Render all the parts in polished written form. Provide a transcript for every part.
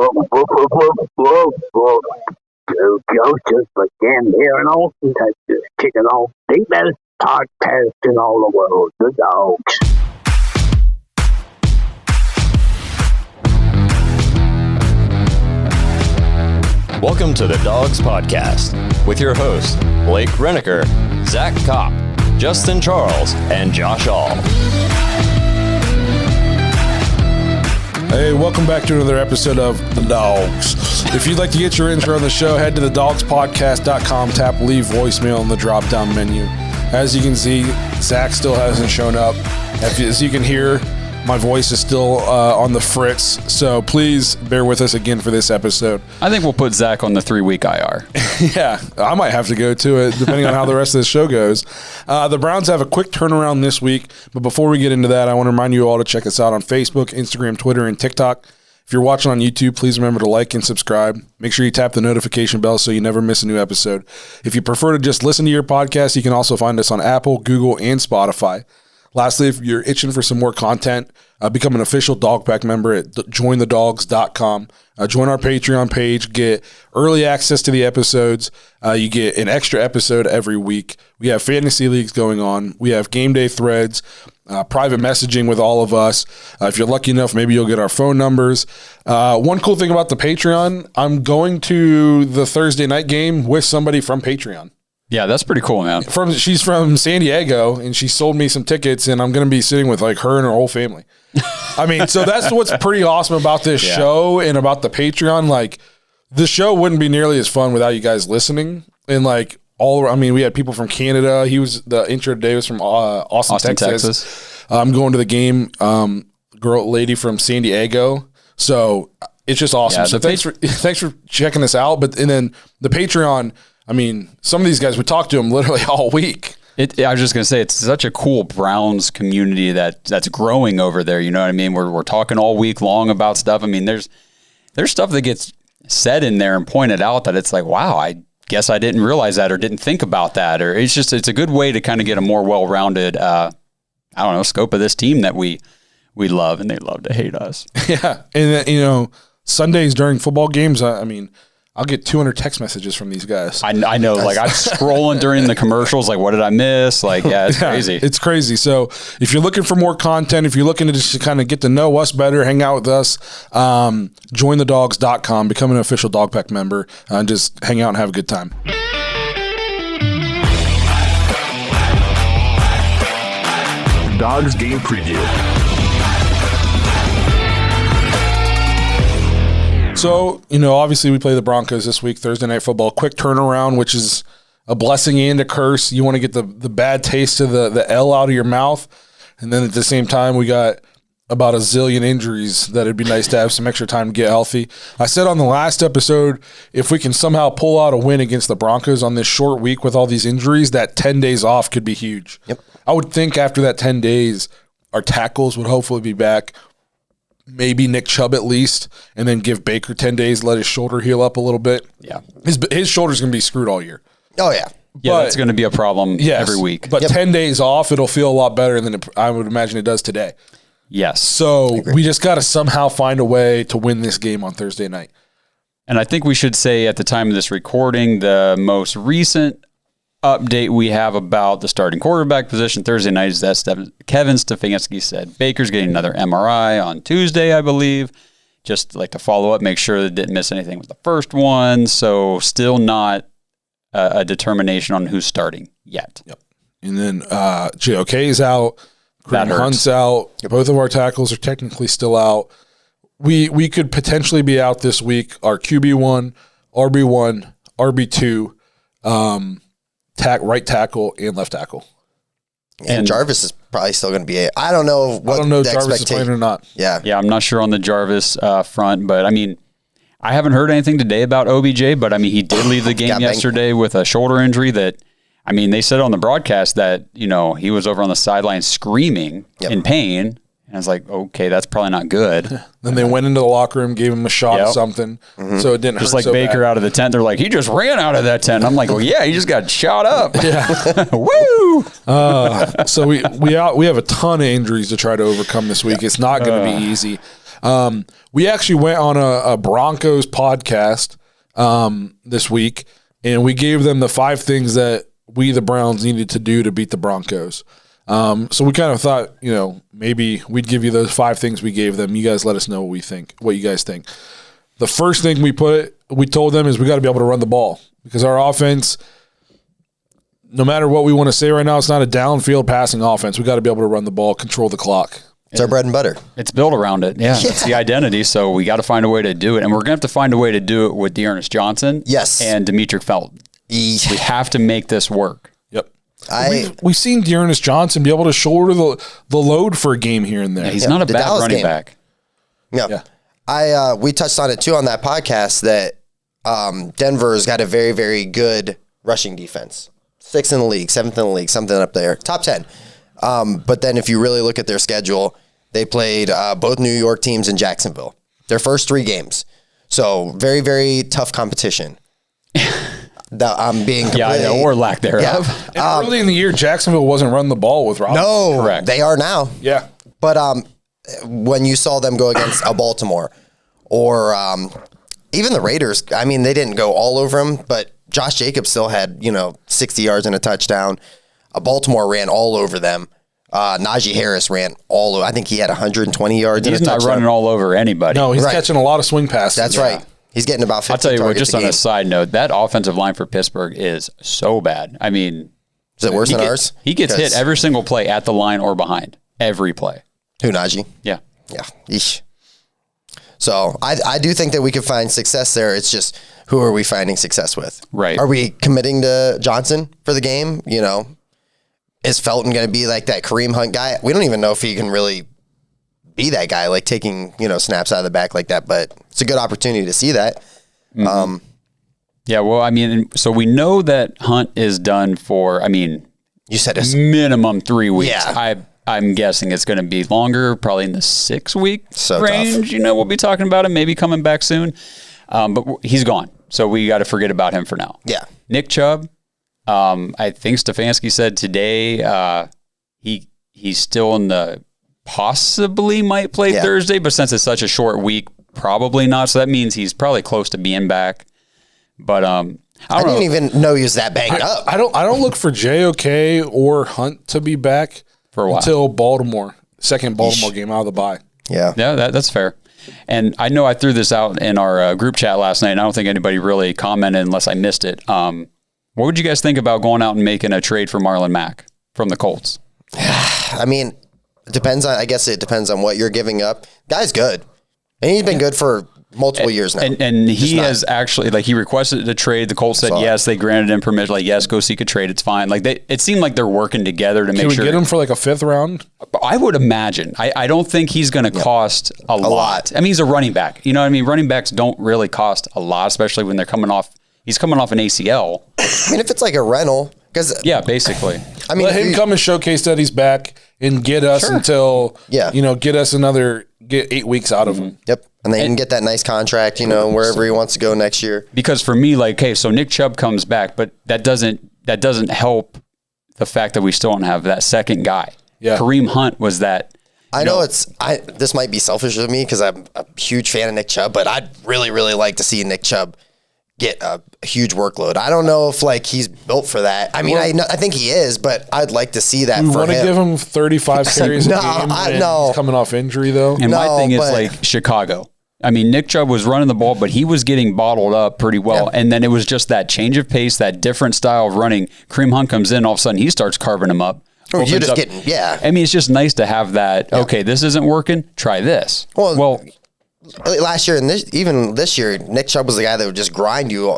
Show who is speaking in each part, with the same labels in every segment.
Speaker 1: Joseph again here in Austin, Texas, kicking off the best podcast in all the world, the Dawgs.
Speaker 2: Welcome to the Dawgs Podcast with your hosts, Blake Reneker, Zach Kopp, Justin Charles, and Josh All.
Speaker 3: Hey, welcome back to another episode of The Dawgs. If you'd like to get your intro on the show, head to thedawgspodcast.com, tap leave voicemail in the drop-down menu. As you can see, Zach still hasn't shown up. As you can hear, my voice is still on the fritz, so please bear with us again for this episode.
Speaker 4: I think we'll put Zach on the 3-week IR.
Speaker 3: Yeah, I might have to go to it, depending on how the rest of the show goes. The Browns have a quick turnaround this week, but before we get into that, I want to remind you all to check us out on Facebook, Instagram, Twitter, and TikTok. If you're watching on YouTube, please remember to like and subscribe. Make sure you tap the notification bell so you never miss a new episode. If you prefer to just listen to your podcast, you can also find us on Apple, Google, and Spotify. Lastly, if you're itching for some more content, become an official Dawgs Pack member at jointhedawgs.com. Join our Patreon page, get early access to the episodes. You get an extra episode every week. We have fantasy leagues going on. We have game day threads, private messaging with all of us. If you're lucky enough, maybe you'll get our phone numbers. One cool thing about the Patreon, I'm going to the Thursday night game with somebody from Patreon.
Speaker 4: Yeah, that's pretty cool, man.
Speaker 3: She's from San Diego, and she sold me some tickets, and I'm going to be sitting with like her and her whole family. I mean, so that's what's pretty awesome about this show and about the Patreon. Like, the show wouldn't be nearly as fun without you guys listening. And like we had people from Canada. The intro today was from Austin, Texas. I'm going to the game. Lady from San Diego. So it's just awesome.
Speaker 4: Yeah,
Speaker 3: so thanks for checking this out. And then the Patreon. I mean, some of these guys, we talked to them literally all week.
Speaker 4: I was just going to say, it's such a cool Browns community that's growing over there. You know what I mean? We're talking all week long about stuff. I mean, there's stuff that gets said in there and pointed out that it's like, wow, I guess I didn't realize that or didn't think about that. Or it's a good way to kind of get a more well-rounded, scope of this team that we love, and they love to hate us.
Speaker 3: Yeah. And then, Sundays during football games, I'll get 200 text messages from these guys.
Speaker 4: I know. Like, I'm scrolling during the commercials. Like, what did I miss? Like, yeah, it's crazy.
Speaker 3: It's crazy. So if you're looking for more content, if you're looking to just kind of get to know us better, hang out with us, jointhedawgs.com, become an official Dawgs Pack member, and just hang out and have a good time.
Speaker 5: Dawgs game preview.
Speaker 3: So, obviously we play the Broncos this week, Thursday Night Football. Quick turnaround, which is a blessing and a curse. You want to get the bad taste of the L out of your mouth. And then at the same time, we got about a zillion injuries that it'd be nice to have some extra time to get healthy. I said on the last episode, if we can somehow pull out a win against the Broncos on this short week with all these injuries, that 10 days off could be huge.
Speaker 6: Yep.
Speaker 3: I would think after that 10 days, our tackles would hopefully be back. Maybe Nick Chubb at least, and then give Baker 10 days, let his shoulder heal up a little bit.
Speaker 4: Yeah.
Speaker 3: His shoulder's going to be screwed all year.
Speaker 6: Oh, yeah.
Speaker 4: Yeah, that's going to be a problem every week.
Speaker 3: But 10 days off, it'll feel a lot better than I would imagine it does today.
Speaker 4: Yes.
Speaker 3: So we just got to somehow find a way to win this game on Thursday night.
Speaker 4: And I think we should say at the time of this recording, the most recent update we have about the starting quarterback position Thursday night is that Kevin Stefanski said Baker's getting another MRI on Tuesday, I believe. Just like to follow up, make sure that didn't miss anything with the first one. So still not a determination on who's starting yet.
Speaker 3: Yep. And then JOK is out. Hunt's out. Yep. Both of our tackles are technically still out. We could potentially be out this week. Our QB1, RB1, RB2, right tackle and left tackle.
Speaker 6: And Jarvis is probably still going to be I don't know
Speaker 3: if Jarvis is playing or not.
Speaker 6: Yeah,
Speaker 4: I'm not sure on the Jarvis front, but I haven't heard anything today about OBJ, but he did leave the game yesterday with a shoulder injury that, they said on the broadcast that, he was over on the sideline screaming in pain. And I was like, okay, that's probably not good.
Speaker 3: Then they went into the locker room, gave him a shot of something, so it didn't hurt.
Speaker 4: Just like Baker out of the tent, they're like, he just ran out of that tent. I'm like, well, yeah, he just got shot up.
Speaker 3: Yeah.
Speaker 4: Woo!
Speaker 3: So we have a ton of injuries to try to overcome this week. It's not going to be easy. We actually went on a Broncos podcast this week, and we gave them the 5 things that we, the Browns, needed to do to beat the Broncos. So we kind of thought, maybe we'd give you those 5 things we gave them. You guys let us know what you guys think. The first thing we told them is we got to be able to run the ball because our offense, no matter what we want to say right now, it's not a downfield passing offense. We got to be able to run the ball, control the clock.
Speaker 6: It's our bread and butter.
Speaker 4: It's built around it. Yeah. It's the identity. So we got to find a way to do it. And we're going to have to find a way to do it with Dearness Johnson.
Speaker 6: Yes.
Speaker 4: And Demetric Felton. We have to make this work.
Speaker 3: Yep. We've seen Dearness Johnson be able to shoulder the load for a game here and there.
Speaker 4: Yeah, he's not a bad
Speaker 6: Dallas
Speaker 4: running
Speaker 6: game.
Speaker 4: back.
Speaker 6: Yeah. We touched on it too on that podcast that Denver's got a very, very good rushing defense. 6th in the league, 7th in the league, something up there. Top 10. But then if you really look at their schedule, they played both New York teams in Jacksonville. Their first 3 games. So very, very tough competition. I'm being completely...
Speaker 4: or lack thereof.
Speaker 6: Yeah.
Speaker 3: And early in the year, Jacksonville wasn't running the ball with Robinson.
Speaker 6: No,
Speaker 4: Correct.
Speaker 6: They are now.
Speaker 3: Yeah.
Speaker 6: But when you saw them go against a Baltimore or even the Raiders, I mean, they didn't go all over them, but Josh Jacobs still had, 60 yards and a touchdown. Baltimore ran all over them. Najee Harris ran all over. I think he had 120 yards and a touchdown.
Speaker 4: He's not running all over anybody.
Speaker 3: No, he's catching a lot of swing passes.
Speaker 6: That's right. He's getting about 50
Speaker 4: I'll tell you what,
Speaker 6: targets
Speaker 4: just
Speaker 6: a
Speaker 4: on
Speaker 6: game.
Speaker 4: a side note, that offensive line for Pittsburgh is so bad. I mean,
Speaker 6: Is it worse than ours?
Speaker 4: He gets hit every single play at the line or behind. Every play.
Speaker 6: Who, Najee?
Speaker 4: Yeah.
Speaker 6: Yeah. Eesh. So I do think that we could find success there. It's just who are we finding success with?
Speaker 4: Right.
Speaker 6: Are we committing to Johnson for the game? Is Felton going to be like that Kareem Hunt guy? We don't even know if he can really be that guy, like taking, snaps out of the back like that, but it's a good opportunity to see that.
Speaker 4: Mm-hmm. Yeah, well, I mean, so we know that Hunt is done for,
Speaker 6: you said it's
Speaker 4: minimum 3 weeks.
Speaker 6: Yeah.
Speaker 4: I'm guessing it's going to be longer, probably in the 6-week
Speaker 6: So
Speaker 4: range.
Speaker 6: tough.
Speaker 4: We'll be talking about him, maybe coming back soon. But he's gone. So we got to forget about him for now.
Speaker 6: Yeah.
Speaker 4: Nick Chubb, I think Stefanski said today he's still in the possibly might play Thursday, but since it's such a short week, probably not. So that means he's probably close to being back. But I
Speaker 6: didn't even know he was that banged up.
Speaker 3: I don't look for JOK or Hunt to be back
Speaker 4: for a while
Speaker 3: until Baltimore, second Baltimore game out of the bye.
Speaker 6: Yeah.
Speaker 4: Yeah, that's fair. And I know I threw this out in our group chat last night, and I don't think anybody really commented unless I missed it. What would you guys think about going out and making a trade for Marlon Mack from the Colts?
Speaker 6: I mean, it depends on what you're giving up. Guy's good. And he's been good for multiple years now.
Speaker 4: And he has actually, he requested a trade. The Colts said yes. They granted him permission. Yes, go seek a trade. It's fine. It seemed like they're working together to make sure.
Speaker 3: Can we get him for a 5th round?
Speaker 4: I would imagine. I don't think he's going to cost a lot. I mean, he's a running back. You know what I mean? Running backs don't really cost a lot, especially when they're coming off. He's coming off an ACL.
Speaker 6: I mean, if it's like a rental, because
Speaker 4: basically.
Speaker 6: I mean,
Speaker 3: let him come and showcase that he's back and get us until get us get 8 weeks out of him.
Speaker 6: Yep. And then you can get that nice contract, wherever he wants to go next year.
Speaker 4: Because for me, so Nick Chubb comes back, but that doesn't help the fact that we still don't have that second guy.
Speaker 3: Yeah.
Speaker 4: Kareem Hunt was that.
Speaker 6: I know this might be selfish of me because I'm a huge fan of Nick Chubb, but I'd really, really like to see Nick Chubb get a huge workload. I don't know if he's built for that. I mean, I think he is, but I'd like to see that
Speaker 3: We
Speaker 6: for
Speaker 3: want to
Speaker 6: him.
Speaker 3: give him 35 carries a game. He's coming off injury though.
Speaker 4: And my thing is Chicago. I mean, Nick Chubb was running the ball, but he was getting bottled up pretty well. Yeah. And then it was just that change of pace, that different style of running. Kareem Hunt comes in, all of a sudden he starts carving him up.
Speaker 6: Oh, you're just getting, I
Speaker 4: mean, it's just nice to have that. Yeah. Okay, this isn't working. Try this.
Speaker 6: Well, last year and this year, Nick Chubb was the guy that would just grind you,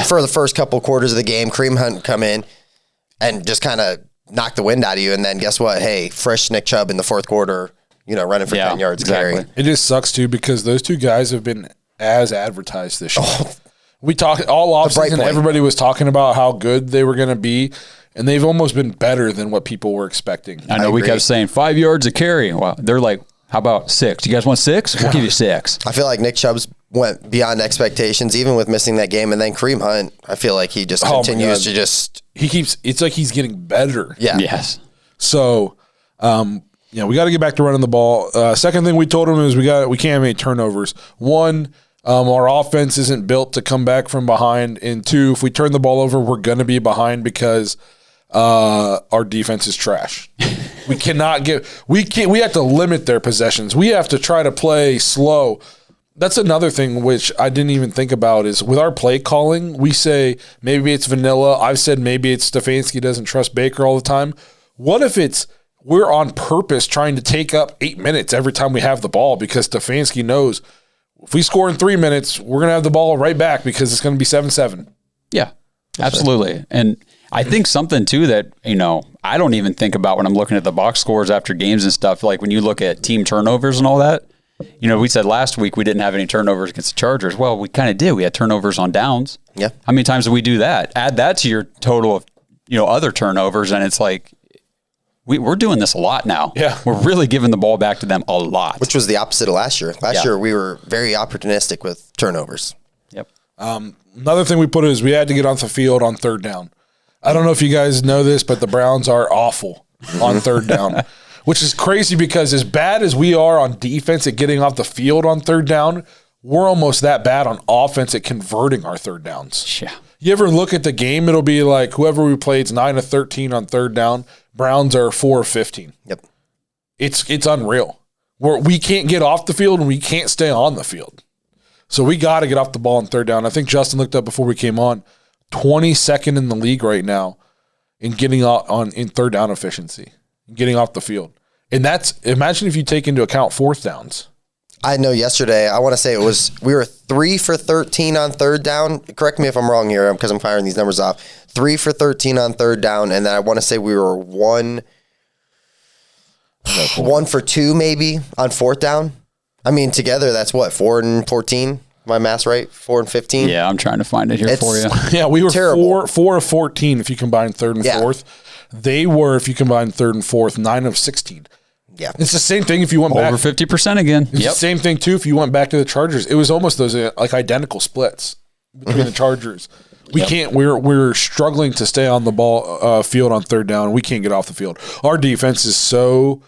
Speaker 6: for the first couple quarters of the game. Kareem Hunt would come in and just kind of knock the wind out of you. And then guess what? Hey, fresh Nick Chubb in the fourth quarter, running for 10 yards carry.
Speaker 3: It just sucks too because those two guys have been as advertised this year. We talked all offseason. Everybody was talking about how good they were going to be, and they've almost been better than what people were expecting.
Speaker 4: I know we kept saying 5 yards a carry. Well, they're like, how about 6? You guys want 6? We'll give you 6.
Speaker 6: I feel like Nick Chubb's went beyond expectations, even with missing that game. And then Kareem Hunt, I feel like he just continues to
Speaker 3: it's like he's getting better.
Speaker 6: Yeah.
Speaker 4: Yes.
Speaker 3: So, Yeah, we got to get back to running the ball. Second thing we told them is we can't make turnovers. One, our offense isn't built to come back from behind. And two, if we turn the ball over, we're going to be behind because our defense is trash. We have to limit their possessions. We have to try to play slow. That's another thing which I didn't even think about is with our play calling, we say maybe it's vanilla. I've said maybe it's Stefanski doesn't trust Baker all the time. What if we're on purpose trying to take up 8 minutes every time we have the ball because Stefanski knows if we score in 3 minutes, we're going to have the ball right back because it's going to be 7-7.
Speaker 4: Yeah, absolutely. And I think something too that, I don't even think about when I'm looking at the box scores after games and stuff. Like when you look at team turnovers and all that, we said last week we didn't have any turnovers against the Chargers. Well, we kind of did. We had turnovers on downs.
Speaker 6: Yeah.
Speaker 4: How many times did we do that? Add that to your total of, other turnovers, and it's like we're doing this a lot now.
Speaker 3: Yeah.
Speaker 4: We're really giving the ball back to them a lot.
Speaker 6: Which was the opposite of last year. Last year we were very opportunistic with turnovers.
Speaker 4: Yep.
Speaker 3: Another thing we put is we had to get off the field on third down. I don't know if you guys know this, but the Browns are awful on third down. Which is crazy because as bad as we are on defense at getting off the field on third down, we're almost that bad on offense at converting our third downs.
Speaker 4: Yeah.
Speaker 3: You ever look at the game, it'll be like whoever we played is 9 of 13 on third down. Browns are 4 of 15.
Speaker 6: Yep.
Speaker 3: It's unreal. We can't get off the field and we can't stay on the field. So we got to get off the ball on third down. I think Justin looked up before we came on, 22nd in the league right now in getting in third down efficiency, getting off the field. And imagine if you take into account fourth downs.
Speaker 6: I know yesterday, I want to say we were 3 for 13 on third down. Correct me if I'm wrong here because I'm firing these numbers off. 3 for 13 on third down. And then I want to say we were 1 for 2 maybe on fourth down. I mean, together, that's what, 4 and 14? My math's right? 4 and 15?
Speaker 4: Yeah, I'm trying to find it here for you.
Speaker 3: Yeah, we were
Speaker 6: terrible.
Speaker 3: 4 of 14 if you combine third and fourth. They were, if you combine third and fourth, 9 of 16.
Speaker 6: Yeah.
Speaker 3: It's the same thing if you went back.
Speaker 4: Over 50% again.
Speaker 3: It's the same thing, too, if you went back to the Chargers. It was almost those identical splits between the Chargers. We're struggling to stay on the ball field on third down. We can't get off the field. Our defense is so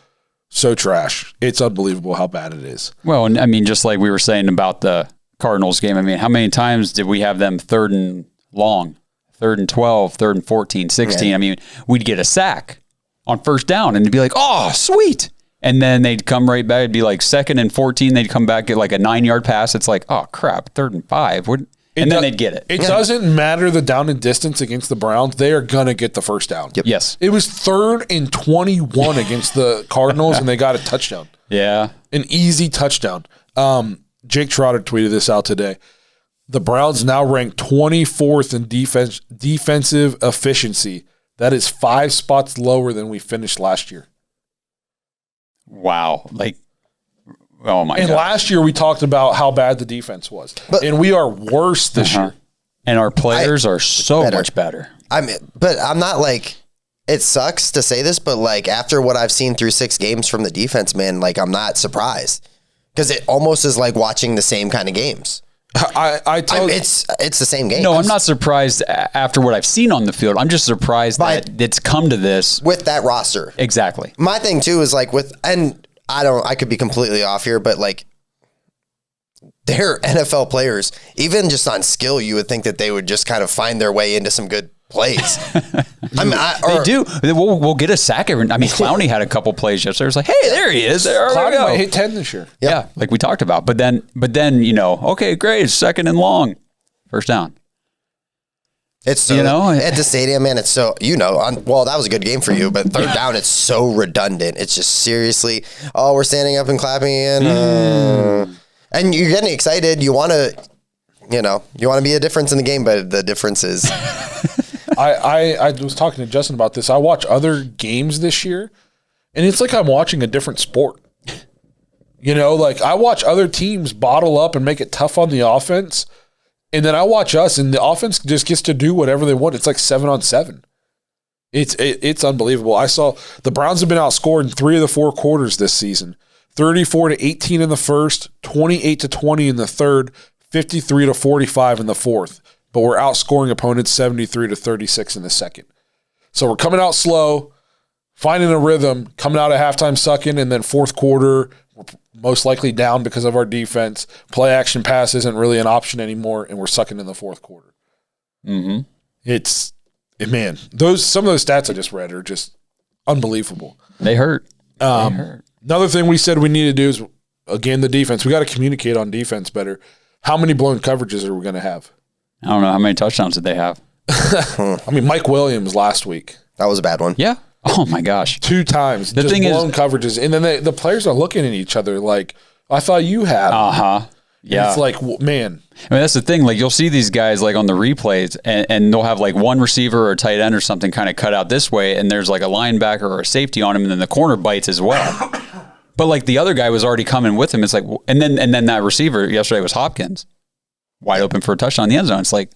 Speaker 3: trash. It's unbelievable how bad it is.
Speaker 4: Well, and I mean, just like we were saying about the Cardinals game, I mean, how many times did we have them third and long, 3rd and 12, 3rd and 14, 16? Yeah. I mean, we'd get a sack on first down and it'd be like, oh, sweet. And then they'd come right back. It'd be like 2nd and 14. They'd come back, get like a 9-yard pass. It's like, oh, crap, 3rd and 5. And then they'd get it.
Speaker 3: It doesn't matter the down and distance against the Browns. They are going to get the first down.
Speaker 4: Yep. Yes.
Speaker 3: It was 3rd and 21 against the Cardinals, and they got a touchdown.
Speaker 4: Yeah.
Speaker 3: An easy touchdown. Jake Trotter tweeted this out today. The Browns now rank 24th in defensive efficiency. That is 5 spots lower than we finished last year.
Speaker 4: Wow. Oh my God.
Speaker 3: And last year we talked about how bad the defense was. And we are worse this year.
Speaker 4: And our players are so much better.
Speaker 6: But I'm not it sucks to say this, but after what I've seen through 6 games from the defense, man, I'm not surprised. Because it almost is like watching the same kind of games. It's the same game.
Speaker 4: No, I'm not surprised after what I've seen on the field. I'm just surprised that it's come to this
Speaker 6: with that roster.
Speaker 4: Exactly.
Speaker 6: My thing too is I could be completely off here, but they're NFL players. Even just on skill, you would think that they would just kind of find their way into some good plays.
Speaker 4: They do. We'll get a sack every. I mean, Clowney had a couple plays yesterday. It was like, hey, there he is.
Speaker 3: Clowney might hit 10 this year.
Speaker 4: Yeah, like we talked about. But then, okay, great. It's 2nd and long, first down.
Speaker 6: It's so, at the stadium, man. It's so well, that was a good game for you, but third down, it's so redundant. It's just seriously, we're standing up and clapping again, and you're getting excited. You want to, you want to be a difference in the game, but the difference is.
Speaker 3: I was talking to Justin about this. I watch other games this year, and it's like I'm watching a different sport. I watch other teams bottle up and make it tough on the offense, and then I watch us, and the offense just gets to do whatever they want. It's like 7-on-7. It's unbelievable. I saw the Browns have been outscored in 3 of the 4 quarters this season. 34-18 in the first, 28-20 in the third, 53-45 in the fourth. But we're outscoring opponents 73-36 in the second. So we're coming out slow, finding a rhythm, coming out at halftime sucking, and then fourth quarter, we're most likely down because of our defense. Play action pass isn't really an option anymore, and we're sucking in the fourth quarter.
Speaker 4: Mm-hmm.
Speaker 3: Man, some of those stats I just read are just unbelievable.
Speaker 4: They hurt.
Speaker 3: Another thing we said we need to do is, again, the defense. We got to communicate on defense better. How many blown coverages are we going to have?
Speaker 4: I don't know. How many touchdowns did they have?
Speaker 3: I mean, Mike Williams last week.
Speaker 6: That was a bad one.
Speaker 4: Yeah. Oh, my gosh.
Speaker 3: 2 times.
Speaker 4: The
Speaker 3: just
Speaker 4: thing
Speaker 3: blown
Speaker 4: is,
Speaker 3: coverages. And then the players are looking at each other like, I thought you had.
Speaker 4: Uh-huh. Yeah.
Speaker 3: And it's like, man.
Speaker 4: I mean, that's the thing. Like, you'll see these guys like on the replays, and they'll have like one receiver or a tight end or something kind of cut out this way, and there's like a linebacker or a safety on him, and then the corner bites as well. But like the other guy was already coming with him. It's like, and then that receiver yesterday was Hopkins, wide open for a touchdown in the end zone. It's like,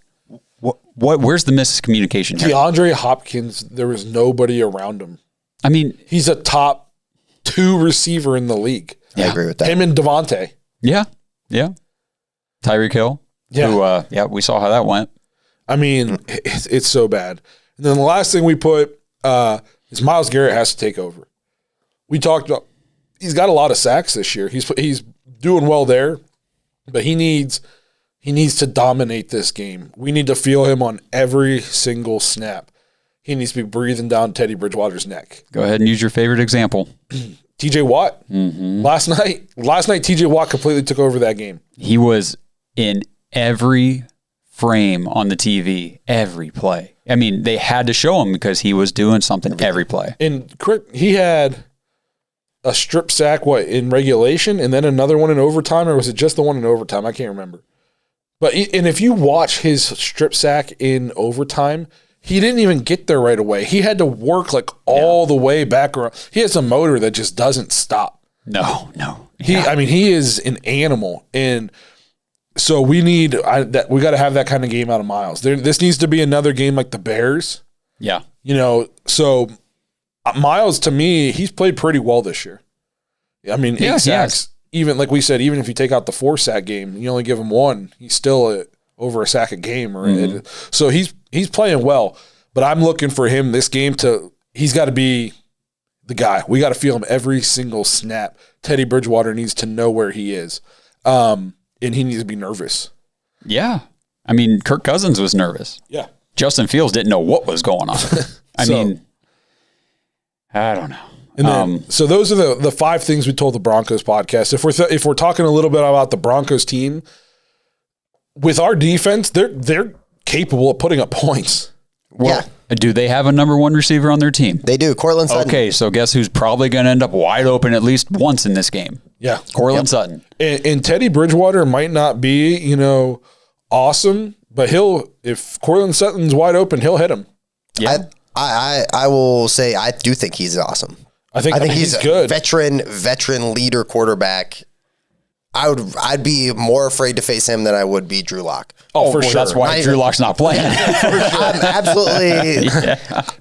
Speaker 4: what? Where's the miscommunication here?
Speaker 3: DeAndre Hopkins, there was nobody around him.
Speaker 4: I mean,
Speaker 3: he's a top 2 receiver in the league.
Speaker 6: I agree with that.
Speaker 3: Him and Devontae.
Speaker 4: Yeah. Tyreek Hill.
Speaker 3: Yeah.
Speaker 4: Who, we saw how that went.
Speaker 3: I mean, it's so bad. And then the last thing we put is Myles Garrett has to take over. We talked about he's got a lot of sacks this year. He's doing well there, but he needs to dominate this game. We need to feel him on every single snap. He needs to be breathing down Teddy Bridgewater's neck.
Speaker 4: Go ahead and use your favorite example.
Speaker 3: TJ Watt. Mm-hmm. Last night, TJ Watt completely took over that game.
Speaker 4: He was in every frame on the TV, every play. I mean, they had to show him because he was doing something every play.
Speaker 3: And he had a strip sack, in regulation, and then another one in overtime, or was it just the one in overtime? I can't remember. But if you watch his strip sack in overtime, he didn't even get there right away. He had to work all the way back around. He has a motor that just doesn't stop.
Speaker 4: No.
Speaker 3: He is an animal, and so we got to have that kind of game out of Myles. This needs to be another game like the Bears.
Speaker 4: Yeah.
Speaker 3: So Myles, to me, he's played pretty well this year. I mean, 8 sacks. Even like we said, even if you take out the 4-sack game, you only give him 1. He's still over a sack a game. So he's playing well. But I'm looking for him this game he's got to be the guy. We got to feel him every single snap. Teddy Bridgewater needs to know where he is. And he needs to be nervous.
Speaker 4: Yeah. I mean, Kirk Cousins was nervous.
Speaker 3: Yeah.
Speaker 4: Justin Fields didn't know what was going on. I mean, I don't know.
Speaker 3: And then, so those are the 5 things we told the Broncos podcast. If we're talking a little bit about the Broncos team, with our defense, they're capable of putting up points.
Speaker 4: Well, do they have a number 1 receiver on their team?
Speaker 6: They do. Courtland Sutton.
Speaker 4: Okay, so guess who's probably going to end up wide open at least once in this game?
Speaker 3: Yeah.
Speaker 4: Courtland Sutton.
Speaker 3: And Teddy Bridgewater might not be, awesome, but if Courtland Sutton's wide open, he'll hit him.
Speaker 4: Yeah.
Speaker 6: I will say I do think he's awesome.
Speaker 3: I think he's good.
Speaker 6: Veteran leader quarterback. I'd be more afraid to face him than I would be Drew Lock.
Speaker 3: Oh, for sure.
Speaker 4: That's why Drew Lock's not playing.
Speaker 6: I'm absolutely.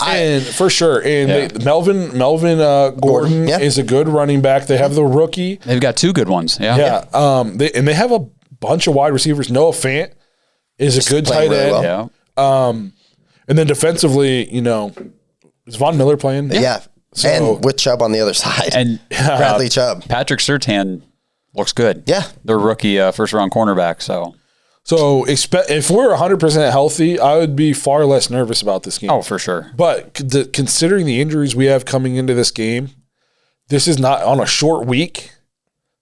Speaker 3: And for sure. And Melvin Gordon is a good running back. They have the rookie.
Speaker 4: They've got 2 good ones. Yeah.
Speaker 3: They have a bunch of wide receivers. Noah Fant is a good tight end.
Speaker 6: Well.
Speaker 4: Yeah.
Speaker 3: And then defensively, is Von Miller playing?
Speaker 6: Yeah.
Speaker 3: So,
Speaker 6: and with Chubb on the other side.
Speaker 4: And
Speaker 6: Bradley Chubb.
Speaker 4: Patrick Surtain looks good.
Speaker 6: Yeah.
Speaker 4: Their rookie first-round cornerback, So
Speaker 3: if we're 100% healthy, I would be far less nervous about this game.
Speaker 4: Oh, for sure.
Speaker 3: But considering the injuries we have coming into this game, this is not on a short week.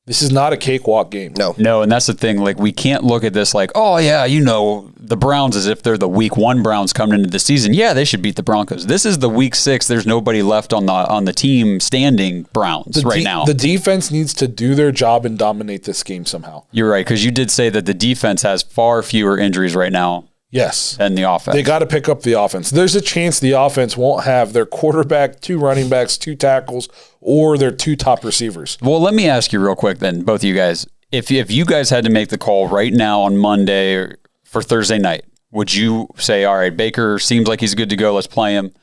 Speaker 3: This is not a cakewalk game.
Speaker 4: No, and that's the thing. Like, we can't look at this like, oh, yeah, the Browns as if they're the week 1 Browns coming into the season. Yeah, they should beat the Broncos. This is the week 6. There's nobody left on the team standing Browns right now.
Speaker 3: The defense needs to do their job and dominate this game somehow.
Speaker 4: You're right, because you did say that the defense has far fewer injuries right now.
Speaker 3: Yes.
Speaker 4: Than the offense.
Speaker 3: They got to pick up the offense. There's a chance the offense won't have their quarterback, 2 running backs, 2 tackles, or their 2 top receivers.
Speaker 4: Well, let me ask you real quick then, both of you guys. If you guys had to make the call right now on Monday or for Thursday night, would you say, all right, Baker seems like he's good to go, let's play him?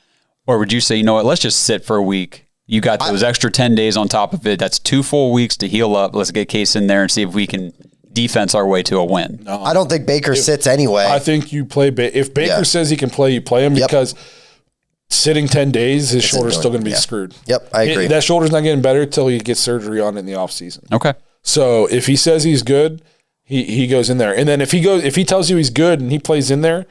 Speaker 4: Or would you say, you know what, let's just sit for a week? You got those extra 10 days on top of it. That's 2 full weeks to heal up. Let's get Case in there and see if we can defense our way to a win.
Speaker 6: No. I don't think Baker sits anyway.
Speaker 3: I think you play if Baker says he can play, you play him because sitting 10 days, his shoulder's
Speaker 6: going-
Speaker 3: still going to be
Speaker 6: yeah.
Speaker 3: screwed.
Speaker 6: Yep, I agree.
Speaker 3: That shoulder's not getting better until he gets surgery on it in the offseason.
Speaker 4: Okay.
Speaker 3: So if he says he's good, he goes in there. And then if he tells you he's good and he plays in there,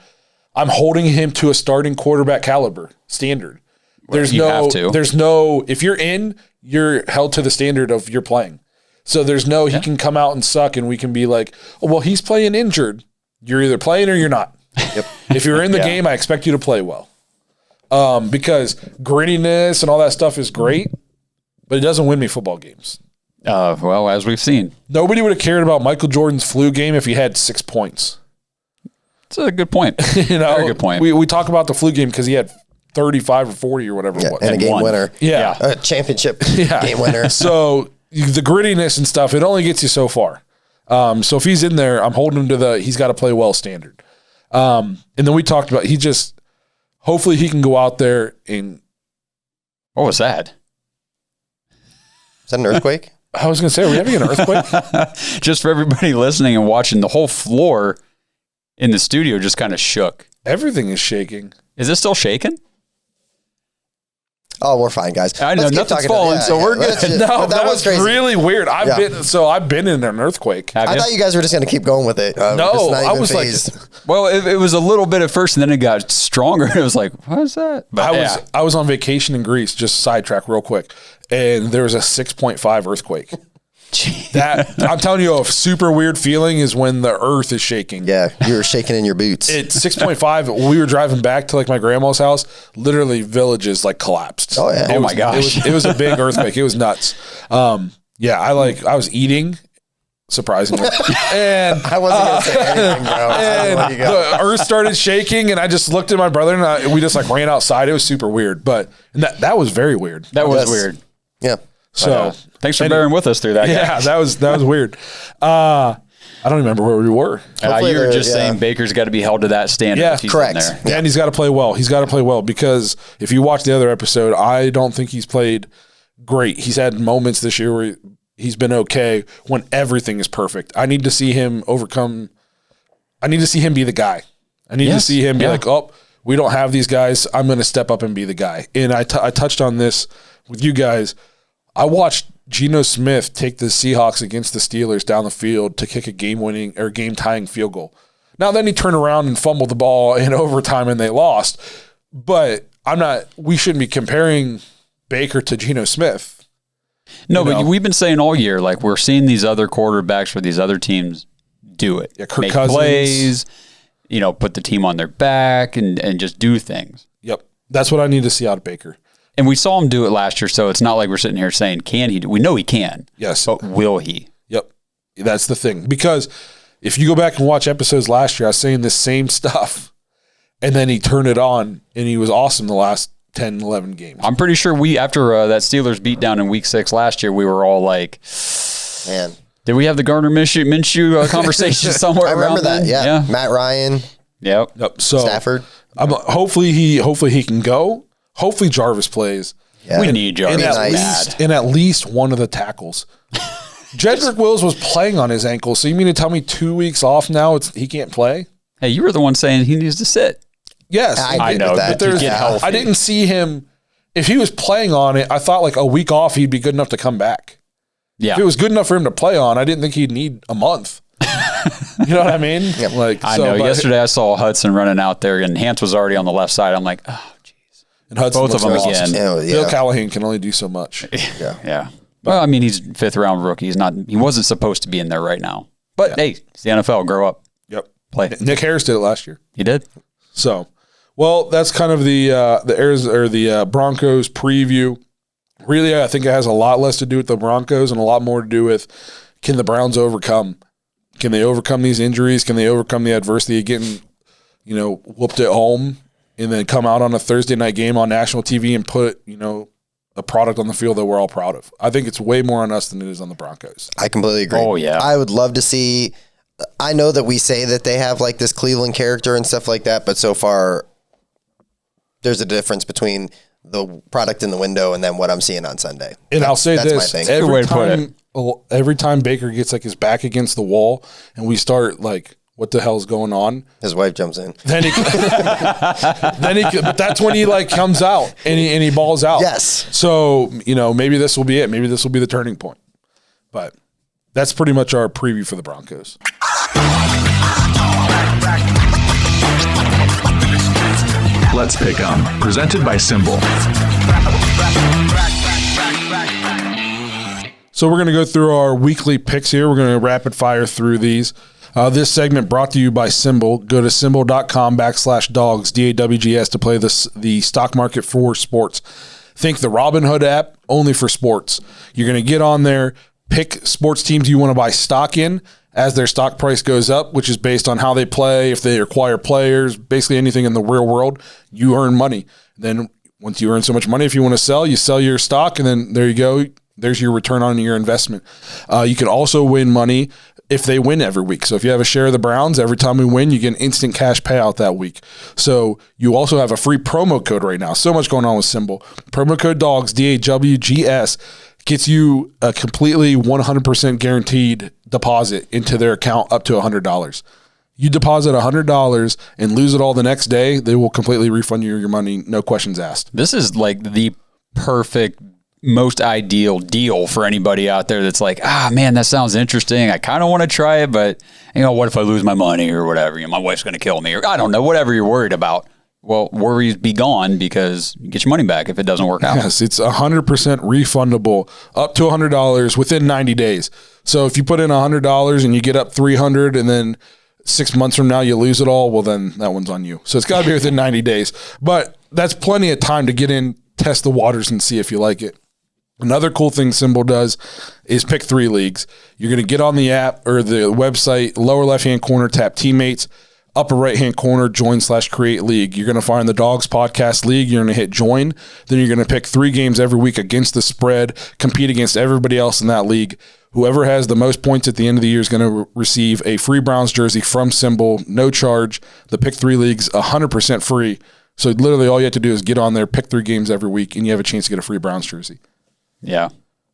Speaker 3: I'm holding him to a starting quarterback caliber standard. There's
Speaker 4: you
Speaker 3: no,
Speaker 4: have to.
Speaker 3: there's no, if you're in, you're held to the standard of your playing. So there's no, he can come out and suck and we can be like, oh, well, he's playing injured. You're either playing or you're not. Yep. If you're in the game, I expect you to play well. Because grittiness and all that stuff is great, but it doesn't win me football games.
Speaker 4: Well, as we've seen.
Speaker 3: Nobody would have cared about Michael Jordan's flu game if he had 6 points.
Speaker 4: It's a good point. Very good point.
Speaker 3: We talk about the flu game because he had 35 or 40 or whatever it was.
Speaker 6: And a game
Speaker 4: won.
Speaker 6: winner.
Speaker 3: Yeah.
Speaker 6: A championship
Speaker 3: Yeah.
Speaker 6: game winner.
Speaker 3: So the grittiness and stuff, it only gets you so far. So if he's in there, I'm holding him to he's got to play well standard. And then we talked about, hopefully he can go out there and.
Speaker 4: What was that?
Speaker 6: Is that an earthquake?
Speaker 3: I was going to say, are we having an earthquake?
Speaker 4: Just for everybody listening and watching, the whole floor in the studio just kind of shook.
Speaker 3: Everything is shaking.
Speaker 4: Is it still shaking?
Speaker 6: Oh, we're fine, guys.
Speaker 4: I know,
Speaker 6: Let's keep
Speaker 4: nothing's
Speaker 6: talking
Speaker 4: falling, so we're
Speaker 6: let's
Speaker 4: good.
Speaker 6: just-
Speaker 3: No,
Speaker 6: but
Speaker 3: that was
Speaker 6: crazy.
Speaker 3: really weird. I've
Speaker 6: Yeah.
Speaker 3: been in an earthquake.
Speaker 4: Have
Speaker 6: I
Speaker 4: you?
Speaker 6: thought you guys were just going to keep going with it.
Speaker 3: No,
Speaker 6: just not
Speaker 3: I
Speaker 6: even
Speaker 3: was like-
Speaker 6: phased.
Speaker 4: Well, it was a little bit at first, and then it got stronger. It was like, what is that? But
Speaker 3: I was on vacation in Greece, just sidetrack real quick, and there was a 6.5 earthquake. That I'm telling you, a super weird feeling is when the earth is shaking.
Speaker 6: Yeah, you were shaking in your boots.
Speaker 3: It's 6.5. We were driving back to like my grandma's house. Literally, villages like collapsed.
Speaker 6: Oh, yeah.
Speaker 3: It
Speaker 6: Oh,
Speaker 3: was-
Speaker 4: my gosh.
Speaker 3: It was a big earthquake. It was nuts. Yeah, I was eating, surprisingly, and
Speaker 6: I wasn't going to say anything, bro. I don't know where you go.
Speaker 3: the earth started shaking, and I just looked at my brother, and we just like ran outside. It was super weird, but that was very weird.
Speaker 4: that was
Speaker 6: Yes.
Speaker 4: weird.
Speaker 6: Yeah.
Speaker 3: So
Speaker 4: Thanks for bearing with us through that.
Speaker 3: yeah, that was weird. I don't remember where we were.
Speaker 6: Hopefully
Speaker 4: You were
Speaker 6: they're-
Speaker 4: just
Speaker 6: yeah.
Speaker 4: saying Baker's got to be held to that standard.
Speaker 3: Yeah,
Speaker 4: if he's
Speaker 6: correct.
Speaker 4: In there.
Speaker 6: Yeah.
Speaker 3: And he's got to play well. He's got to play well because if you watch the other episode, I don't think he's played great. He's had moments this year where he's been okay when everything is perfect. I need to see him overcome. I need to see him be the guy. I need to see him be like, oh, we don't have these guys. I'm going to step up and be the guy. And I touched on this with you guys. I watched Geno Smith take the Seahawks against the Steelers down the field to kick a game-winning or game-tying field goal. Now, then he turned around and fumbled the ball in overtime and they lost. But we shouldn't be comparing Baker to Geno Smith.
Speaker 4: No,
Speaker 3: You
Speaker 4: but
Speaker 3: know?
Speaker 4: we've been saying all year, like we're seeing these other quarterbacks for these other teams do it.
Speaker 3: Yeah, Kirk
Speaker 4: Make
Speaker 3: Cousins.
Speaker 4: plays, put the team on their back and just do things.
Speaker 3: Yep. That's what I need to see out of Baker.
Speaker 4: And we saw him do it last year, so it's not like we're sitting here saying, can he do? We know he can.
Speaker 3: Yes.
Speaker 4: But will he?
Speaker 3: Yep. That's the thing. Because if you go back and watch episodes last year, I was saying the same stuff. And then he turned it on, and he was awesome the last 10, 11 games.
Speaker 4: I'm pretty sure after that Steelers beatdown in Week 6 last year, we were all like,
Speaker 6: Man.
Speaker 4: did we have the Gardner Minshew conversation somewhere
Speaker 6: I remember
Speaker 4: around
Speaker 6: that.
Speaker 4: then?
Speaker 6: Yeah. Matt Ryan,
Speaker 4: Yep.
Speaker 3: Yep. So
Speaker 6: Stafford.
Speaker 3: hopefully he can go. Hopefully Jarvis plays.
Speaker 6: Yeah.
Speaker 4: We need Jarvis
Speaker 3: And at,
Speaker 6: Nice.
Speaker 3: least, and at least one of the tackles. Jedrick Wills was playing on his ankle. So you mean to tell me 2 weeks off now he can't play?
Speaker 4: Hey, you were the one saying he needs to sit.
Speaker 3: Yes.
Speaker 6: I agree
Speaker 4: know,
Speaker 6: with that.
Speaker 3: But there's,
Speaker 4: get healthy.
Speaker 3: I didn't see him. If he was playing on it, I thought like a week off, he'd be good enough to come back.
Speaker 4: Yeah.
Speaker 3: If it was good enough for him to play on, I didn't think he'd need a month. You know what I mean? Like
Speaker 4: I know. Yesterday I saw Hudson running out there, and Hance was already on the left side. I'm like, oh,
Speaker 3: And Hudson
Speaker 4: both of
Speaker 3: looks
Speaker 4: them
Speaker 3: lost.
Speaker 4: again.
Speaker 6: Oh, yeah.
Speaker 3: Bill Callahan can only do so much.
Speaker 4: yeah. Well, I mean, he's 5th round rookie. He wasn't supposed to be in there right now. But hey, it's the NFL. Grow up.
Speaker 3: Yep.
Speaker 4: Play.
Speaker 3: Nick Harris did it last year.
Speaker 4: He did.
Speaker 3: So, well, that's kind of the Broncos preview. Really, I think it has a lot less to do with the Broncos and a lot more to do with can the Browns overcome? Can they overcome these injuries? Can they overcome the adversity of getting, whooped at home and then come out on a Thursday night game on national TV and put, a product on the field that we're all proud of? I think it's way more on us than it is on the Broncos.
Speaker 6: I completely agree.
Speaker 4: Oh, yeah.
Speaker 6: I would love to see. I know that we say that they have like this Cleveland character and stuff like that, but so far there's a difference between the product in the window and then what I'm seeing on Sunday.
Speaker 3: And I'll say
Speaker 6: that's
Speaker 3: this:
Speaker 6: my thing.
Speaker 4: Good way to put
Speaker 3: every time Baker gets like his back against the wall, and we start like what the hell's going on.
Speaker 6: His wife jumps in.
Speaker 3: Then he, but that's when he like comes out and he balls out.
Speaker 6: Yes.
Speaker 3: So, maybe this will be it. Maybe this will be the turning point. But that's pretty much our preview for the Broncos.
Speaker 5: Let's Pick 'em, presented by Symbol.
Speaker 3: So we're going to go through our weekly picks here. We're going to rapid fire through these. This segment brought to you by Symbol. Go to symbol.com/Dawgs, DAWGS, to play the stock market for sports. Think the Robinhood app, only for sports. You're going to get on there, pick sports teams you want to buy stock in as their stock price goes up, which is based on how they play, if they acquire players, basically anything in the real world, you earn money. Then once you earn so much money, if you want to sell, you sell your stock, and then there you go. There's your return on your investment. You can also win money if they win every week. So if you have a share of the Browns, every time we win, you get an instant cash payout that week. So you also have a free promo code right now. So much going on with Symbol. Promo code DAWGS, DAWGS, gets you a completely 100% guaranteed deposit into their account up to $100. You deposit $100 and lose it all the next day, they will completely refund you your money, no questions asked.
Speaker 4: This is like the perfect, most ideal deal for anybody out there that's like, man, that sounds interesting. I kind of want to try it, but what if I lose my money or whatever? My wife's going to kill me, or I don't know, whatever you're worried about. Well, worries be gone, because you get your money back if it doesn't work out.
Speaker 3: Yes, it's 100% refundable up to $100 within 90 days. So if you put in $100 and you get up $300 and then 6 months from now you lose it all, well, then that one's on you. So it's got to be within 90 days. But that's plenty of time to get in, test the waters, and see if you like it. Another cool thing Symbol does is pick 3 leagues. You're going to get on the app or the website, lower left-hand corner, tap teammates, upper right-hand corner, join/create league. You're going to find the Dawgs Podcast League. You're going to hit join. Then you're going to pick 3 games every week against the spread, compete against everybody else in that league. Whoever has the most points at the end of the year is going to receive a free Browns jersey from Symbol, no charge. The pick 3 league's 100% free. So literally all you have to do is get on there, pick 3 games every week, and you have a chance to get a free Browns jersey.
Speaker 4: Yeah.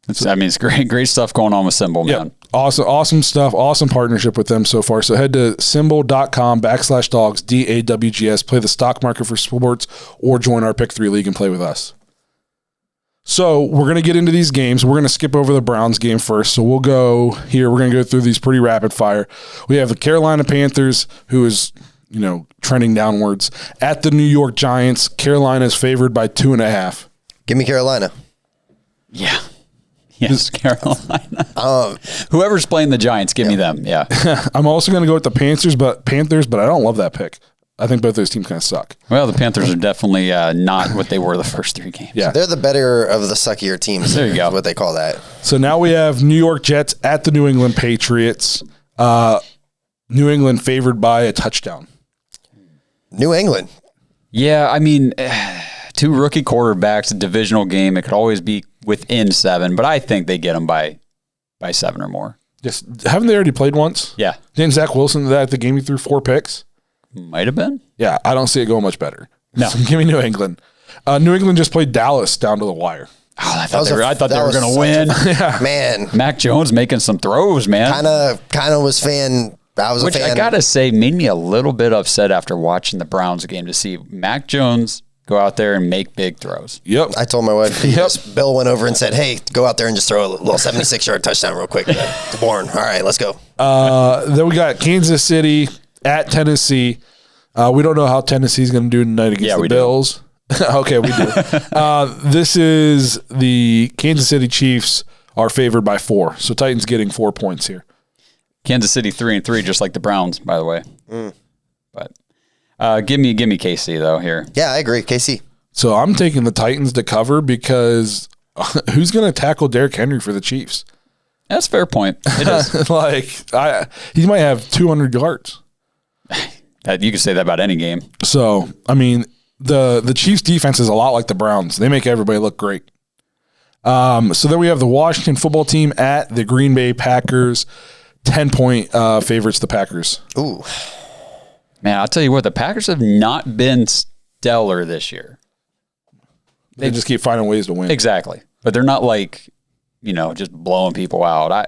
Speaker 4: It's great stuff going on with Symbol, man.
Speaker 3: Yep. Awesome stuff. Awesome partnership with them so far. So head to symbol.com/Dawgs, DAWGS, play the stock market for sports, or join our pick 3 league and play with us. So we're going to get into these games. We're going to skip over the Browns game first. So we'll go here. We're going to go through these pretty rapid fire. We have the Carolina Panthers, who is, trending downwards, at the New York Giants. Carolina is favored by 2.5.
Speaker 6: Give me Carolina.
Speaker 4: Yeah. Yes, Carolina. Whoever's playing the Giants, give me them. Yeah.
Speaker 3: I'm also going to go with the Panthers, but I don't love that pick. I think both those teams kind of suck.
Speaker 4: Well, the Panthers are definitely not what they were the first 3 games.
Speaker 3: Yeah.
Speaker 6: They're the better of the suckier teams.
Speaker 4: There you go.
Speaker 6: Is what they call that.
Speaker 3: So now we have New York Jets at the New England Patriots. New England favored by a touchdown.
Speaker 6: New England.
Speaker 4: Yeah, 2 rookie quarterbacks, a divisional game. It could always be within 7, but I think they get them by 7 or more.
Speaker 3: Just haven't they already played once?
Speaker 4: Yeah.
Speaker 3: Didn't Zach Wilson at the game he threw 4 picks?
Speaker 4: Might have been.
Speaker 3: Yeah, I don't see it going much better.
Speaker 4: No.
Speaker 3: So give me New England. New England just played Dallas down to the wire.
Speaker 4: Oh, I thought they were going to win.
Speaker 6: Man.
Speaker 4: Mac Jones making some throws, man.
Speaker 6: Kind of was fan. I was
Speaker 4: Which
Speaker 6: a fan.
Speaker 4: I got to say made me a little bit upset after watching the Browns game to see Mac Jones go out there and make big throws.
Speaker 3: Yep.
Speaker 6: I told my wife, Bill went over and said, hey, go out there and just throw a little 76-yard touchdown real quick. Bourne. All right, let's go.
Speaker 3: Then we got Kansas City at Tennessee. We don't know how Tennessee's going to do tonight against the Bills. Okay, we do. This is the Kansas City Chiefs are favored by 4. So Titans getting 4 points here.
Speaker 4: Kansas City 3-3, just like the Browns, by the way. But give me KC though here.
Speaker 6: Yeah, I agree. KC.
Speaker 3: So I'm taking the Titans to cover because who's going to tackle Derrick Henry for the Chiefs?
Speaker 4: That's a fair point. It is.
Speaker 3: He might have 200 yards.
Speaker 4: You can say that about any game.
Speaker 3: So the Chiefs defense is a lot like the Browns. They make everybody look great. So then we have the Washington football team at the Green Bay Packers. 10-point favorites, the Packers.
Speaker 6: Ooh.
Speaker 4: Man, I'll tell you what, the Packers have not been stellar this year.
Speaker 3: They just keep finding ways to win.
Speaker 4: Exactly. But they're not just blowing people out.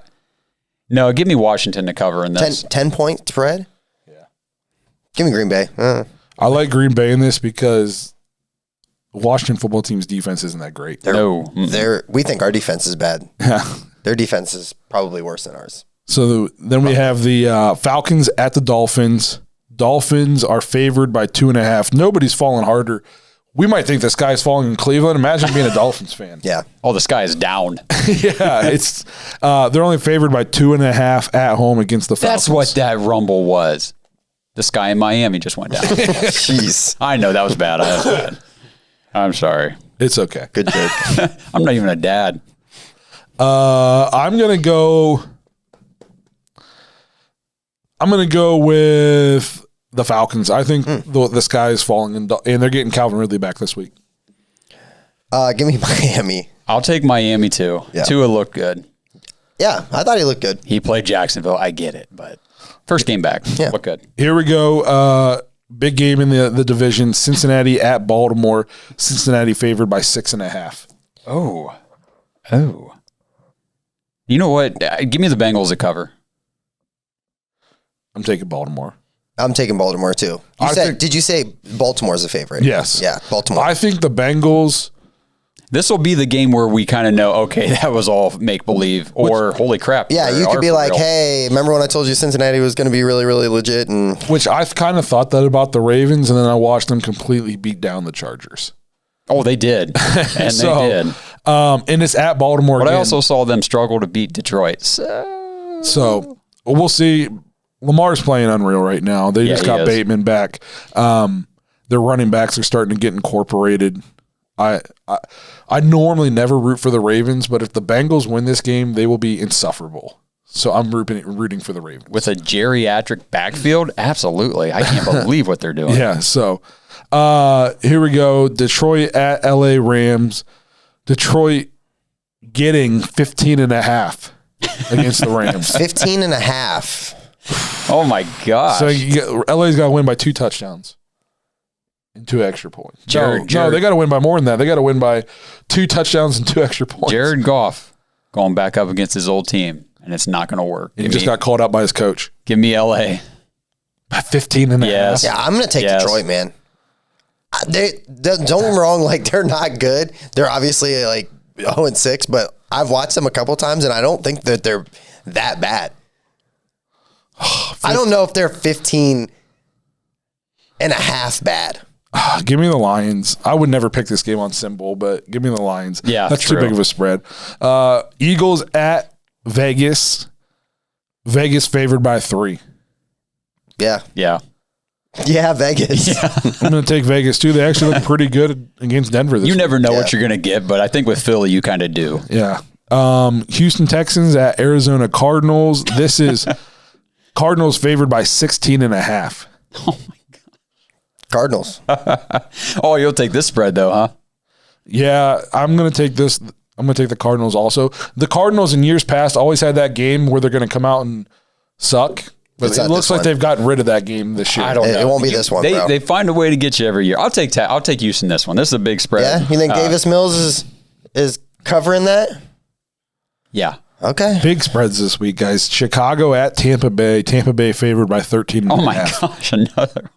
Speaker 4: No, give me Washington to cover in this.
Speaker 6: 10-point spread? Give me Green Bay.
Speaker 3: I like Green Bay in this because Washington football team's defense isn't that great.
Speaker 6: We think our defense is bad.
Speaker 3: Yeah.
Speaker 6: Their defense is probably worse than ours.
Speaker 3: So then we have the Falcons at the Dolphins. Dolphins are favored by 2.5. Nobody's fallen harder. We might think the sky's falling in Cleveland. Imagine being a Dolphins fan.
Speaker 6: Yeah.
Speaker 4: Oh, the sky is down.
Speaker 3: Yeah, it's they're only favored by 2.5 at home against the Falcons.
Speaker 4: That's what that rumble was. The sky in Miami just went down.
Speaker 6: Jeez.
Speaker 4: I know that was bad. I'm sorry.
Speaker 3: It's okay.
Speaker 6: Good joke.
Speaker 4: I'm not even a dad.
Speaker 3: I'm gonna go with the Falcons. I think the sky is falling, and they're getting Calvin Ridley back this week.
Speaker 6: Give me Miami.
Speaker 4: I'll take Miami too.
Speaker 6: Yeah.
Speaker 4: Tua looked good.
Speaker 6: Yeah, I thought he looked good.
Speaker 4: He played Jacksonville. I get it, but first game back, looked good.
Speaker 3: Here we go. Big game in the division. Cincinnati at Baltimore. Cincinnati favored by 6.5.
Speaker 4: Oh. You know what? Give me the Bengals to cover.
Speaker 3: I'm taking Baltimore.
Speaker 6: I'm taking Baltimore too. Did you say Baltimore's a favorite?
Speaker 3: Yes.
Speaker 6: Yeah, Baltimore.
Speaker 3: I think the Bengals.
Speaker 4: This will be the game where we kind of know, okay, that was all make believe, or holy crap.
Speaker 6: Yeah, you could be like,
Speaker 4: real.
Speaker 6: hey, remember when I told you Cincinnati was going to be really, really legit? And
Speaker 3: Which I kind of thought that about the Ravens, and then I watched them completely beat down the Chargers.
Speaker 4: Oh, they did. And
Speaker 3: So,
Speaker 4: they did.
Speaker 3: And it's at Baltimore
Speaker 4: But
Speaker 3: again.
Speaker 4: I also saw them struggle to beat Detroit. So
Speaker 3: we'll see. Lamar's playing unreal right now. They just
Speaker 4: he
Speaker 3: got
Speaker 4: is.
Speaker 3: Bateman back. Their running backs are starting to get incorporated. I normally never root for the Ravens, but if the Bengals win this game, they will be insufferable. So I'm rooting for the Ravens.
Speaker 4: with a geriatric backfield, absolutely. I can't believe what they're doing.
Speaker 3: Yeah, so here we go. Detroit at LA Rams. Detroit getting 15.5 against the Rams.
Speaker 6: 15.5.
Speaker 4: Oh, my gosh.
Speaker 3: So LA's got to win by 2 touchdowns and 2 extra points. No, they got to win by more than that. They got to win by 2 touchdowns and 2 extra points.
Speaker 4: Jared Goff going back up against his old team, and it's not going to work.
Speaker 3: He just got called out by his coach.
Speaker 4: Give me LA.
Speaker 3: By 15.5.
Speaker 4: Yes.
Speaker 6: Yeah, I'm going to take Detroit, man. Don't get me wrong, like they're not good. They're obviously like 0-6, but I've watched them a couple times, and I don't think that they're that bad. I don't know if they're 15.5 bad.
Speaker 3: Give me the Lions. I would never pick this game on Symbol, but give me the Lions.
Speaker 4: Yeah,
Speaker 3: that's
Speaker 4: true.
Speaker 3: too big of a spread. Eagles at Vegas. Vegas favored by 3.
Speaker 6: Yeah.
Speaker 4: Yeah.
Speaker 6: Yeah, Vegas. Yeah.
Speaker 3: I'm going to take Vegas too. They actually look pretty good against Denver this
Speaker 4: You
Speaker 3: week.
Speaker 4: never know what you're going to get, but I think with Philly, you kind of do.
Speaker 3: Yeah. Houston Texans at Arizona Cardinals. This is Cardinals favored by 16.5.
Speaker 4: Oh, my God.
Speaker 6: Cardinals.
Speaker 4: Oh, you'll take this spread, though, huh?
Speaker 3: Yeah, I'm going to take this. I'm going to take the Cardinals also. The Cardinals in years past always had that game where they're going to come out and suck. But
Speaker 6: It's
Speaker 3: it
Speaker 6: not
Speaker 3: looks
Speaker 6: this
Speaker 3: like
Speaker 6: one.
Speaker 3: they've gotten rid of that game this year.
Speaker 4: I don't know.
Speaker 6: It won't be this one, bro.
Speaker 4: They find a way to get you every year. I'll take Houston this one. This is a big spread.
Speaker 6: Yeah, you think Davis Mills is covering that?
Speaker 4: Yeah.
Speaker 6: Okay.
Speaker 3: Big spreads this week, guys. Chicago at Tampa Bay. Tampa Bay favored by 13.5.
Speaker 4: Oh, my gosh. Another.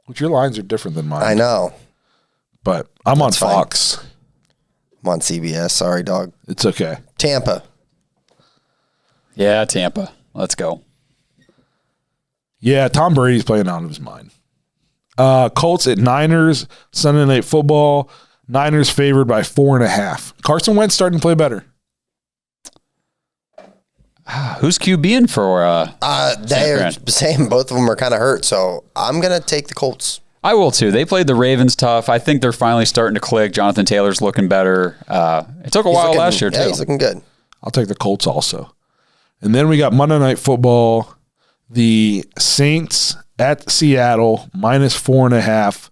Speaker 3: Which your lines are different than mine.
Speaker 6: I know.
Speaker 3: But I'm on
Speaker 6: That's fine.
Speaker 3: Fox.
Speaker 6: I'm on CBS. Sorry, dog.
Speaker 3: It's okay.
Speaker 6: Tampa.
Speaker 4: Yeah, Tampa. Let's go.
Speaker 3: Yeah, Tom Brady's playing out of his mind. Colts at Niners. Sunday Night Football. Niners favored by 4.5. Carson Wentz starting to play better.
Speaker 4: Who's QBing for
Speaker 6: They're saying both of them are kind of hurt, so I'm going to take the Colts.
Speaker 4: I will too. They played the Ravens tough. I think they're finally starting to click. Jonathan Taylor's looking better. It took a while last year, too.
Speaker 6: Yeah, he's looking good.
Speaker 3: I'll take the Colts also. And then we got Monday Night Football. The Saints at Seattle, -4.5.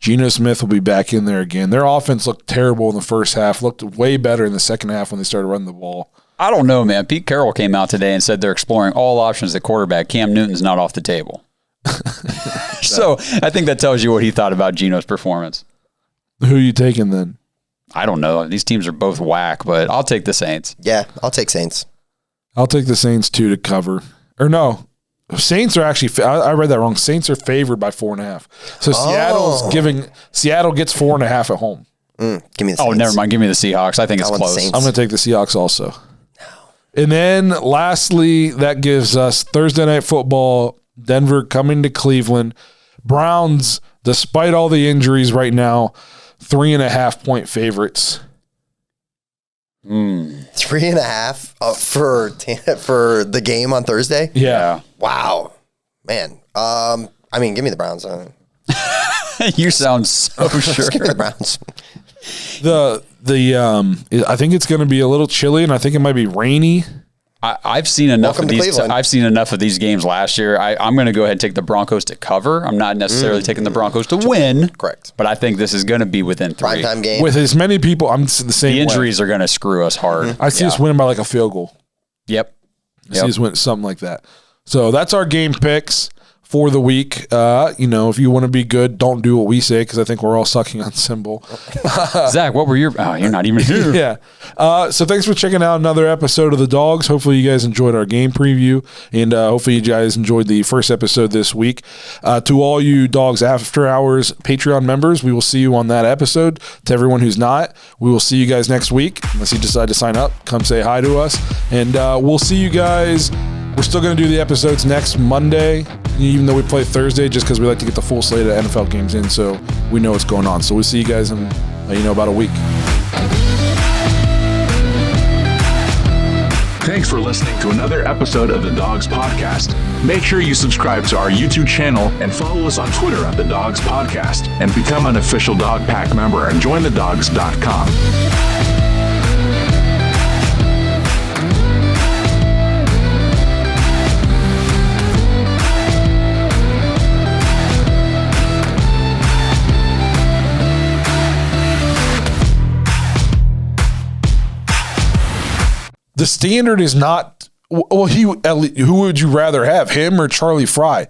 Speaker 3: Geno Smith will be back in there again. Their offense looked terrible in the first half, looked way better in the second half when they started running the ball.
Speaker 4: I don't know, man. Pete Carroll came out today and said they're exploring all options at quarterback. Cam Newton's not off the table. So I think that tells you what he thought about Geno's performance.
Speaker 3: Who are you taking then?
Speaker 4: I don't know. These teams are both whack, but I'll take the Saints.
Speaker 6: Yeah, I'll take Saints.
Speaker 3: I'll take the Saints too to cover. Or no, Saints are actually, I read that wrong. Saints are favored by 4.5. So Seattle gets 4.5 at home.
Speaker 6: Give me the Saints.
Speaker 4: Oh, never mind. Give me the Seahawks. I think it's
Speaker 6: want the
Speaker 4: close.
Speaker 6: Saints.
Speaker 3: I'm going to take the Seahawks also. And then lastly, that gives us Thursday Night Football, Denver coming to Cleveland. Browns, despite all the injuries right now, 3.5 point favorites.
Speaker 6: 3.5 for the game on Thursday?
Speaker 3: Yeah.
Speaker 6: Wow. Man. Give me the Browns.
Speaker 4: You sound so sure.
Speaker 6: Give me the Browns.
Speaker 3: I think it's going to be a little chilly, and I think it might be rainy.
Speaker 4: I've seen enough
Speaker 6: Welcome
Speaker 4: of
Speaker 6: to
Speaker 4: these.
Speaker 6: Cleveland.
Speaker 4: I've seen enough of these games last year. I'm going to go ahead and take the Broncos to cover. I'm not necessarily taking the Broncos to win.
Speaker 6: Correct.
Speaker 4: But I think this is going to be within 3.
Speaker 6: Primetime game.
Speaker 3: With as many people, I'm the same
Speaker 4: The
Speaker 3: way.
Speaker 4: injuries are going to screw us hard.
Speaker 3: I see us winning by like a field goal.
Speaker 4: Yep.
Speaker 3: I see us win something like that. So that's our game picks for the week. If you want to be good, don't do what we say, because I think we're all sucking on Symbol.
Speaker 4: Zach, what were your... Oh, you're not even here.
Speaker 3: Yeah. So thanks for checking out another episode of The Dogs. Hopefully you guys enjoyed our game preview, and hopefully you guys enjoyed the first episode this week. To all you Dawgs After Hours Patreon members, we will see you on that episode. To everyone who's not, we will see you guys next week. Unless you decide to sign up, come say hi to us. And we'll see you guys. We're still going to do the episodes next Monday, even though we play Thursday, just because we like to get the full slate of NFL games in, so we know what's going on. So we'll see you guys in about a week.
Speaker 5: Thanks for listening to another episode of the Dawgs Podcast. Make sure you subscribe to our YouTube channel and follow us on Twitter at the Dawgs Podcast, and become an official Dog Pack member and join thedogs.com.
Speaker 3: The standard is not, well, who would you rather have, him or Charlie Fry?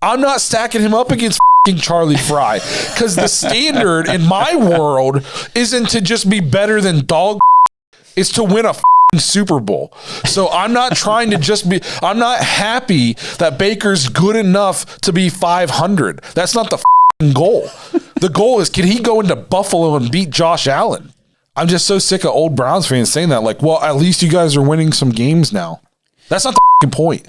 Speaker 3: I'm not stacking him up against Charlie Fry, because the standard in my world isn't to just be better than dog. It's to win a Super Bowl. So I'm not trying to I'm not happy that Baker's good enough to be 500. That's not the goal. The goal is, can he go into Buffalo and beat Josh Allen? I'm just so sick of old Browns fans saying that. Like, well, at least you guys are winning some games now. That's not the point.